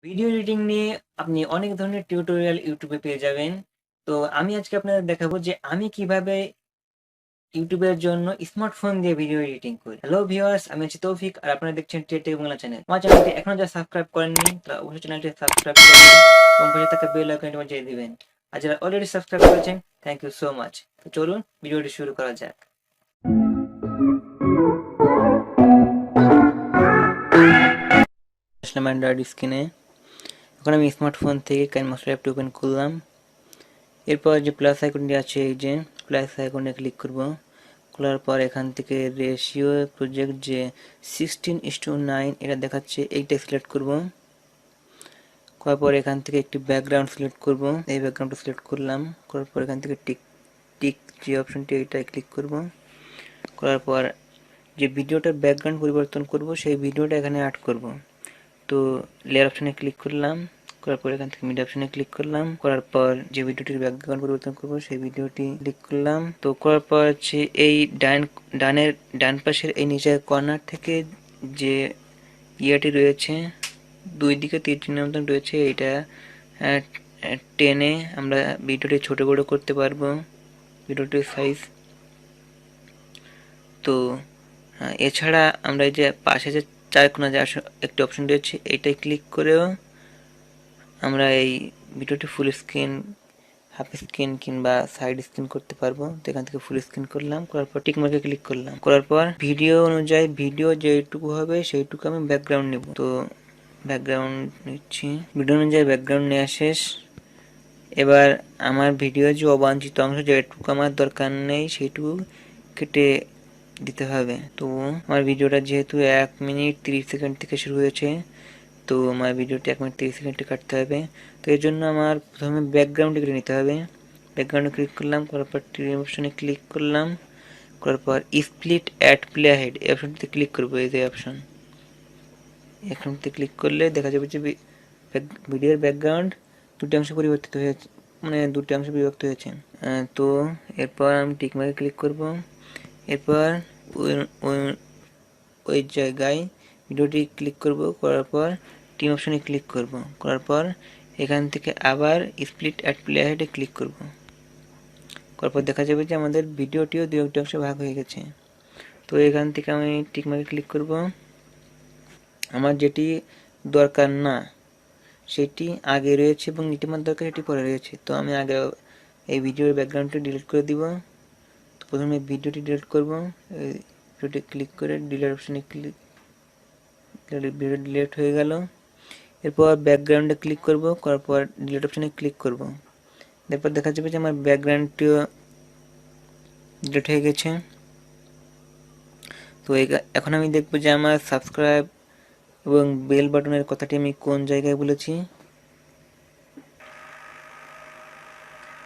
Video editing নিয়ে আপনি অনেক ধরনের টিউটোরিয়াল ইউটিউবে পেয়ে যাবেন। তো আমি আজকে আপনাদের দেখাবো যে আমি কিভাবে ইউটিউবের জন্য স্মার্টফোন দিয়ে ভিডিও এডিটিং করি। হ্যালো ভিউয়ার্স, আমি আছি তৌফিক আর আপনারা দেখছেন টেটেক বাংলা চ্যানেল। আমার চ্যানেলটি এখনো যারা সাবস্ক্রাইব করেননি তারা অবশ্যই চ্যানেলটি সাবস্ক্রাইব করে দিন এবং পাশে থাকা বেল আইকনটি বাজিয়ে দিবেন। আর যারা অলরেডি সাবস্ক্রাইব করেছেন থ্যাংক ইউ সো মাচ। তো চলুন ভিডিওটি শুরু করা যাক। আসলাম অ্যান্ড্রয়েড স্ক্রিনে। এখন আমি স্মার্টফোন থেকে কাইনমাস্টার অ্যাপটি ওপেন করলাম। এরপর যে প্লাস আইকনটি আছে, এই যে প্লাস আইকনে ক্লিক করব। করার পর এখান থেকে রেশিও প্রজেক্ট যে 16:9 এটা দেখাচ্ছে, এইটা সিলেক্ট করব। করার পর এখান থেকে একটি ব্যাকগ্রাউন্ড সিলেক্ট করব। এই ব্যাকগ্রাউন্ডটা সিলেক্ট করলাম। করার পর এখান থেকে টিক যে অপশনটি এইটাই ক্লিক করব। করার পর যে ভিডিওটার ব্যাকগ্রাউন্ড পরিবর্তন করব সেই ভিডিওটা এখানে অ্যাড করব। তো লেয়ার অপশনে ক্লিক করলাম। করার পর এখান থেকে মিডিয়া অপশনে ক্লিক করলাম। করার পর যে ভিডিওটির ব্যাকগ্রাউন্ড পরিবর্তন করব সেই ভিডিওটি ক্লিক করলাম। তো করার পর হচ্ছে এই ডান পাশের এই নিচের কর্নার থেকে যে ইয়াটি রয়েছে, দুই দিকে তীর চিহ্নের মতন রয়েছে, এটা টেনে আমরা ভিডিওটি ছোট বড় করতে পারবো, ভিডিওটির সাইজ। তো এছাড়া আমরা এই যে পাশে যে চার কোণা যে একটি অপশন রয়েছে, এইটাই ক্লিক করেও আমরা এই ভিডিওটি ফুল স্ক্রিন, হাফ স্ক্রিন কিংবা সাইড স্ক্রিন করতে পারবো। তো এখান থেকে ফুল স্ক্রিন করলাম। করার পর টিক মার্কে ক্লিক করলাম। করার পর ভিডিও অনুযায়ী ভিডিও যেটুকু হবে সেইটুকু আমি ব্যাকগ্রাউন্ড নেব। তো ব্যাকগ্রাউন্ড নিচ্ছি। ভিডিও অনুযায়ী ব্যাকগ্রাউন্ড নেওয়া শেষ। এবার আমার ভিডিও যে অবাঞ্ছিত অংশ যেটুকু আমার দরকার নেই সেইটুকু কেটে দিতে হবে। তো আমার ভিডিওটা যেহেতু 1 মিনিট 30 সেকেন্ড থেকে শুরু হয়েছে, তো আমার ভিডিওটি 1 মিনিট 30 সেকেন্ডে কাটতে হবে। তো এর জন্য আমার প্রথমে ব্যাকগ্রাউন্ড কেটে নিতে হবে। ব্যাকগ্রাউন্ডে ক্লিক করলাম। করার পর ট্রিম অপশনে ক্লিক করলাম। করার পর স্প্লিট অ্যাট প্লে হেড এই অপশনটিতে ক্লিক করবো। এই যে অপশন, এখানতে ক্লিক করলে দেখা যাবে যে ভিডিওর ব্যাকগ্রাউন্ড দুটি অংশে পরিবর্তিত হয়েছে, মানে দুটি অংশে বিভক্ত হয়েছে। তো এরপর আমি টিক মার্কে ক্লিক করব। এরপর ওই জায়গায় ভিডিওটি ক্লিক করব। করার পর টিম অপশনে ক্লিক করব। করার পর এখান থেকে আবার স্প্লিট অ্যাট প্লে হেডে ক্লিক করব। করার পর দেখা যাবে যে আমাদের ভিডিওটিও দুই একটি অংশে ভাগ হয়ে গেছে। তো এখান থেকে আমি টিক মার্কে ক্লিক করব। আমার যেটি দরকার না সেটি আগে রয়েছে এবং যেটি আমার দরকার সেটি পরে রয়েছে। তো আমি আগে এই ভিডিওর ব্যাকগ্রাউন্ডটি ডিলিট করে দিব। তো প্রথমে ভিডিওটি ডিলিট করব। ভিডিওটি ক্লিক করে ডিলিট অপশনে ক্লিক, ভিডিও ডিলিট হয়ে গেল। এরপর ব্যাকগ্রাউন্ডে ক্লিক করব। করার পর ডিলিট অপশনে ক্লিক করব। এরপর দেখা যাবে যে আমার ব্যাকগ্রাউন্ডটিও ডিলিট হয়ে গেছে। তো এখন আমি দেখব যে আমার সাবস্ক্রাইব এবং বেল বাটনের কথাটি আমি কোন জায়গায় বলেছি।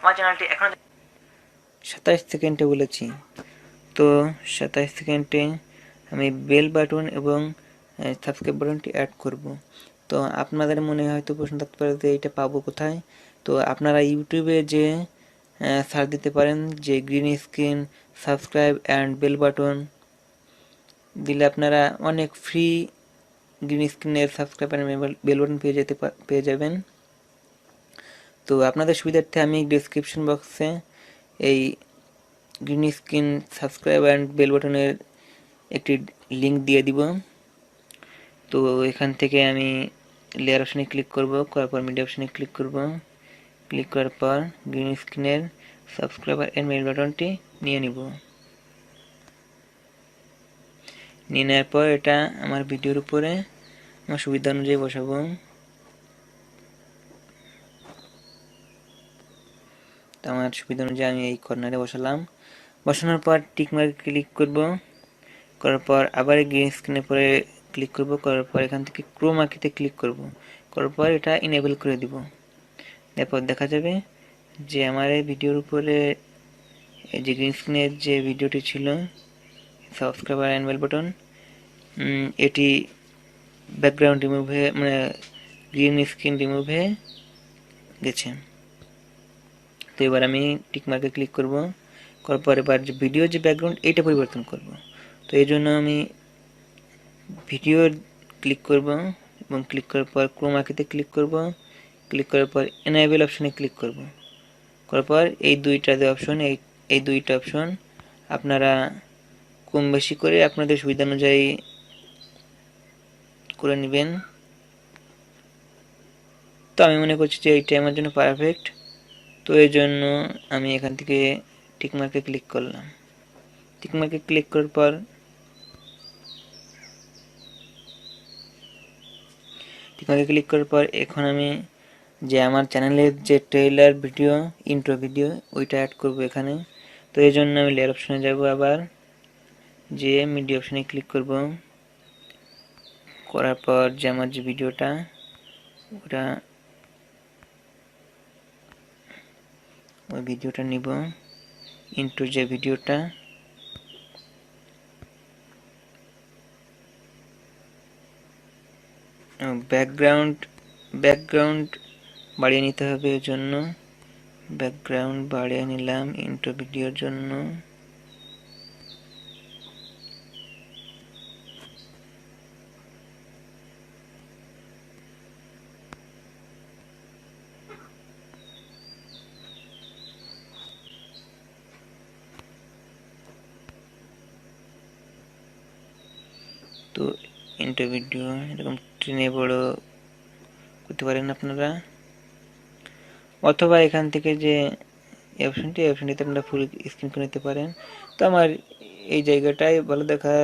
আমার চ্যানেলটি এখন 27 সেকেন্ডে বলেছি। তো 27 সেকেন্ডে আমি বেল বাটন এবং সাবস্ক্রাইব বাটনটি অ্যাড করব। তো আপনাদের মনে হয়তো প্রশ্ন থাকতে পারে যে এইটা পাবো কোথায়। তো আপনারা ইউটিউবে যে সার্চ দিতে পারেন যে green screen subscribe and bell button দিলে আপনারা অনেক ফ্রি গ্রিন স্ক্রিনের সাবস্ক্রাইব অ্যান্ড বেল বাটন পেয়ে যাবেন। তো আপনাদের সুবিধার্থে আমি ডেসক্রিপশন বক্সে এই green screen subscribe and bell বাটনের একটি লিঙ্ক দিয়ে দিব। তো এখান থেকে আমি লেয়ার অপশনে ক্লিক করব। করার পর মিডিয়া অপশনে ক্লিক করব। ক্লিক করার পর গ্রিন স্ক্রিনের সাবস্ক্রাইবার এন্ড বেল বাটনটি নিয়ে নিব। নিয়ে নেওয়ার পর এটা আমার ভিডিওর উপরে আমার সুবিধা অনুযায়ী বসাবো। তো আমার সুবিধা অনুযায়ী আমি এই কর্নারে বসালাম। বসানোর পর টিক মার্কে ক্লিক করব। করার পর আবার গ্রিন স্ক্রিনের পরে ক্লিক করব। করার পর এখান থেকে ক্রোমা কিতে ক্লিক করব। করার পর এটা ইনেবল করে দিব। এরপর দেখা যাবে যে আমার এই ভিডিওর উপরে এই যে গ্রিন স্ক্রিনের যে ভিডিওটি ছিল সাবস্ক্রাইবার অ্যান্ড বেল বাটন, এটি ব্যাকগ্রাউন্ড রিমুভ হয়ে, মানে গ্রিন স্ক্রিন রিমুভ হয়ে গেছে। তো এবার আমি টিক মার্কে ক্লিক করব। করার পর এবার যে ভিডিও যে ব্যাকগ্রাউন্ড এইটা পরিবর্তন করব। তো এই জন্য আমি ভিডিও ক্লিক করব। এবং ক্লিক করার পর ক্রোমা কিতে ক্লিক করব, ক্লিক করার পর এনেবল অপশনে ক্লিক করব, করার পর এই দুইটা যে অপশন এই দুইটা অপশন আপনারা কম বেশি করে আপনাদের সুবিধা অনুযায়ী করে নেবেন। তো আমি মনে করছি যে এইটাই আমার জন্য পারফেক্ট। তো এই জন্য আমি এখান থেকে টিক মার্কে ক্লিক করলাম। টিক মার্কে ক্লিক করার পর এখন আমি যে আমার চ্যানেলের যে ট্রেইলার ভিডিও, ইন্ট্রো ভিডিও, ওইটা অ্যাড করব এখানে। তো এই জন্য আমি লেয়ার অপশনে যাব, আবার যে মিডিয়া অপশনে ক্লিক করব, করার পর যে আমার যে ভিডিওটা ওটা ওই ভিডিওটা নিব, ইন্ট্রো যে ভিডিওটা, ব্যাকগ্রাউন্ড বাড়িয়ে নিতে হবে। এর জন্য ব্যাকগ্রাউন্ড বাড়িয়ে নিলাম ইন্ট্রো ভিডিওর জন্য। তো ইন্ট্রো ভিডিও এরকম টেনে বড় করতে পারেন আপনারা, অথবা এখান থেকে যে অপশনটিতে আপনারা ফুল স্ক্রিন করে নিতে পারেন। তো আমার এই জায়গাটাই ভালো দেখা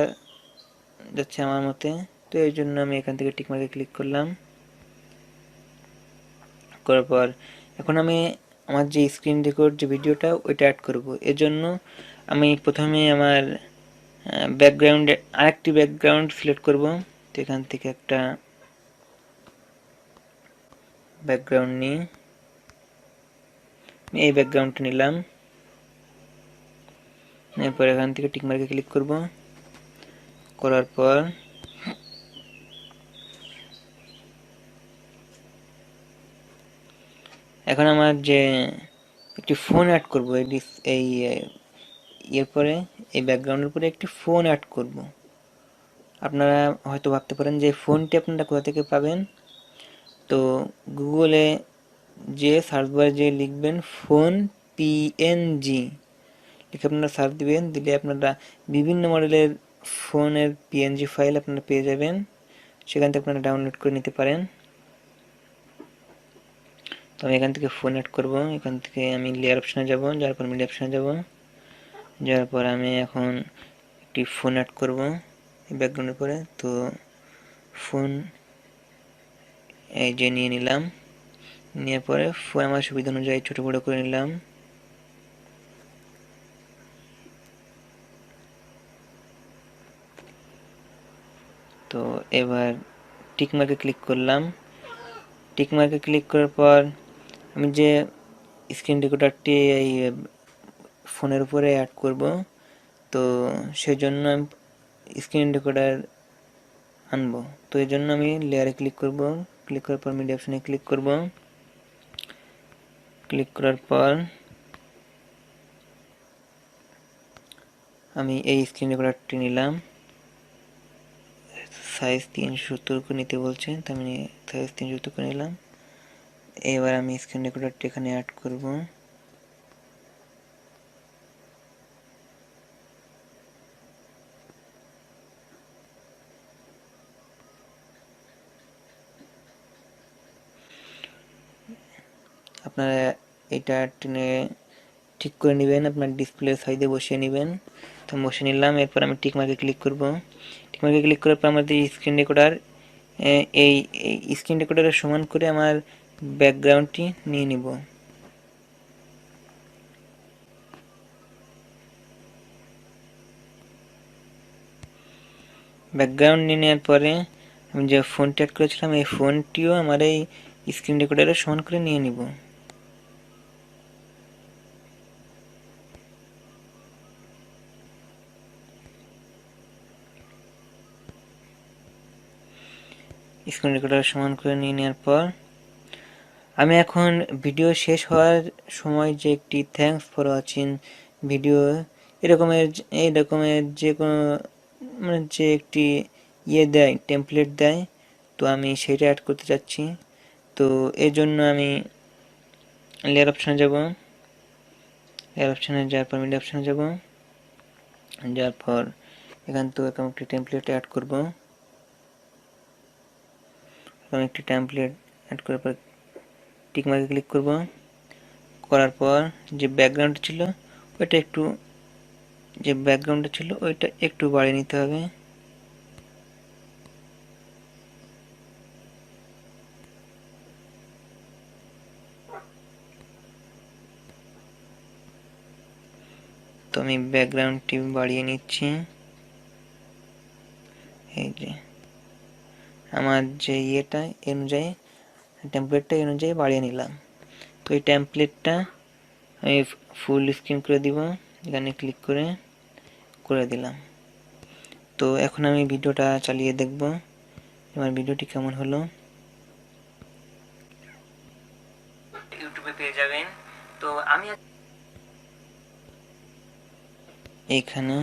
যাচ্ছে আমার মতে, তো এই জন্য আমি এখান থেকে টিক মার্কে ক্লিক করলাম। করার পর এখন আমি আমার যে স্ক্রিন রেকর্ড যে ভিডিওটা ওইটা অ্যাড করব। এর জন্য আমি প্রথমে আমার ব্যাকগ্রাউন্ডে আরেকটি ব্যাকগ্রাউন্ড সিলেক্ট করব। তো এখান থেকে একটা ব্যাকগ্রাউন্ড নিয়ে এই ব্যাকগ্রাউন্ডটা নিলাম, এরপর এখান থেকে টিক মার্কে ক্লিক করব। করার পর এখন আমার যে একটি ফোন অ্যাড করব, এই এরপরে এই ব্যাকগ্রাউন্ডের উপরে একটি ফোন অ্যাড করব। আপনারা হয়তো ভাবতে পারেন যে ফোনটি আপনারা কোথা থেকে পাবেন। তো গুগলে যে সার্চ বারে যে লিখবেন ফোন পিএনজি লিখে আপনারা সার্চ দিবেন, দিলে আপনারা বিভিন্ন মডেলের ফোনের পিএনজি ফাইল আপনারা পেয়ে যাবেন, সেখান থেকে আপনারা ডাউনলোড করে নিতে পারেন। তো আমি এখান থেকে ফোন অ্যাড করব। এখান থেকে আমি লেয়ার অপশনে যাব, যাওয়ার পর মিডিয়া অপশনে যাব, যাওয়ার পর আমি এখন একটি ফোন অ্যাড করব এই ব্যাকগ্রাউন্ডের পরে। তো ফোন এই যে নিয়ে নিলাম, নেওয়ার পরে ফোন আমার সুবিধা অনুযায়ী ছোট বড় করে নিলাম। তো এবার টিক মার্কে ক্লিক করলাম। টিক মার্কে ক্লিক করার পর আমি যে স্ক্রিন রেকর্ডারটি এই ফোনের উপরে অ্যাড করব, তো সেই জন্য আমি স্ক্রিন রেকর্ডার আনবো। তো এই জন্য আমি লেয়ারে ক্লিক করব, ক্লিক করার পর মিডিয়া অপশনে ক্লিক করব। ক্লিক করার পর আমি এই স্ক্রিন রেকর্ডারটি নিলাম, সাইজ 370 করে নিতে বলছে, তো আমি সাইজ 370 করে নিলাম। এবার আমি স্ক্রিন রেকর্ডারটি এখানে অ্যাড করব। আপনারা এটা টেনে ঠিক করে নেবেন, আপনার ডিসপ্লে সাইডে বসিয়ে নেবেন। তো বসিয়ে নিলাম। এরপর আমি টিক মার্কে ক্লিক করব। টিক মার্কে ক্লিক করার পর আমাদের স্ক্রিন রেকর্ডার এই স্ক্রিন রেকর্ডারের সমান করে আমার ব্যাকগ্রাউন্ডটি নিয়ে নিব। ব্যাকগ্রাউন্ড নিয়ে নেওয়ার পরে আমি যে ফোনটি অ্যাড করেছিলাম এই ফোনটিও আমার এই স্ক্রিন রেকর্ডারের সমান করে নিয়ে নিব। স্ক্রিন রেকর্ডার সমান করে নিয়ে নেওয়ার পর আমি এখন ভিডিও শেষ হওয়ার সময় যে একটি থ্যাঙ্কস ফর ওয়াচিং ভিডিও এরকমের যে কোনো মানে যে একটি দেয়, টেমপ্লেট দেয়, তো তো আমি সেটা অ্যাড করতে চাচ্ছি। তো এর জন্য আমি লেয়ার অপশানে যাব, লেয়ার অপশানে যাওয়ার পর মিডিয়া অপশানে যাব, যাওয়ার পর এখান থেকে একটি টেমপ্লেট অ্যাড করব। একটি টেমপ্লেট অ্যাড করার পর টিক মার্কে ক্লিক করব। করার পর যে ব্যাকগ্রাউন্ড ছিল ওইটা একটু বাড়িয়ে নিতে হবে। তো আমি ব্যাকগ্রাউন্ডটি বাড়িয়ে নিচ্ছি। এই যে আমার যে ইয়েটা অনুযায়ী টেমপ্লেটটা অনুযায়ী বাড়িয়ে নিলাম। তো এই টেমপ্লেটটা আমি ফুল স্ক্রিন করে দিব, এখানে ক্লিক করে দিলাম। তো এখন আমি ভিডিওটা চালিয়ে দেখব আমার ভিডিওটি কেমন হলো। ইউটিউবে পেয়ে যাবেন। তো আমি এইখানে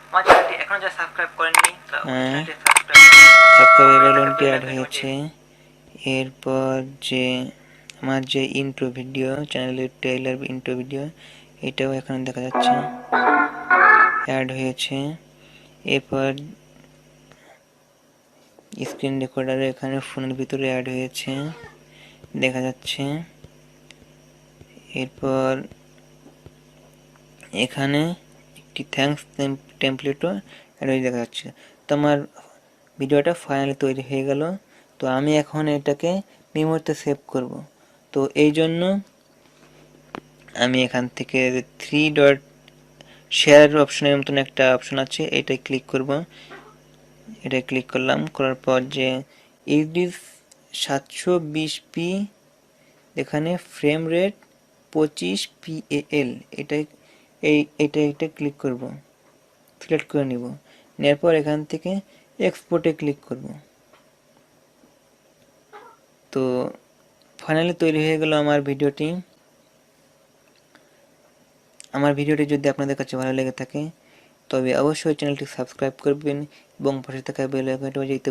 আমার চ্যানেলটি এখনো যারা সাবস্ক্রাইব করেননি চ্যানেলটি সাবস্ক্রাইব অ্যাড হয়েছে। এরপর যে আমার যে ইন্ট্রো ভিডিও, চ্যানেলের ট্রেইলার ইন্ট্রো ভিডিও, এটাও এখানে দেখা যাচ্ছে অ্যাড হয়েছে। এরপর স্ক্রিন রেকর্ডারে এখানে ফোনের ভিতরে অ্যাড হয়েছে দেখা যাচ্ছে। এরপর এখানে একটি থ্যাঙ্কস টেমপ্লেটও অ্যাড হয়ে দেখা যাচ্ছে। তো আমার ভিডিওটা ফাইনালি তৈরি হয়ে গেল। তো আমি এখন এটাকে মেমোরিতে সেভ করব। তো এই জন্য আমি এখান থেকে 3 ডট শেয়ার অপশনের মতন একটা অপশন আছে, এটাই ক্লিক করব। এটা ক্লিক করলাম, করার পর যে ইডিস 720p এখানে ফ্রেম রেট 25 PAL এটা ক্লিক করব, সিলেক্ট করে নিব। নেওয়ার পর এখান থেকে এক্সপোর্টে ক্লিক করব। তো ফাইনালি তৈরি হয়ে গেল আমার ভিডিওটি। আমার ভিডিওটি যদি আপনাদের কাছে ভালো লেগে থাকে তবে অবশ্যই চ্যানেলটি সাবস্ক্রাইব করবেন এবং পাশে থাকা বেল আইকনটি বাজাতে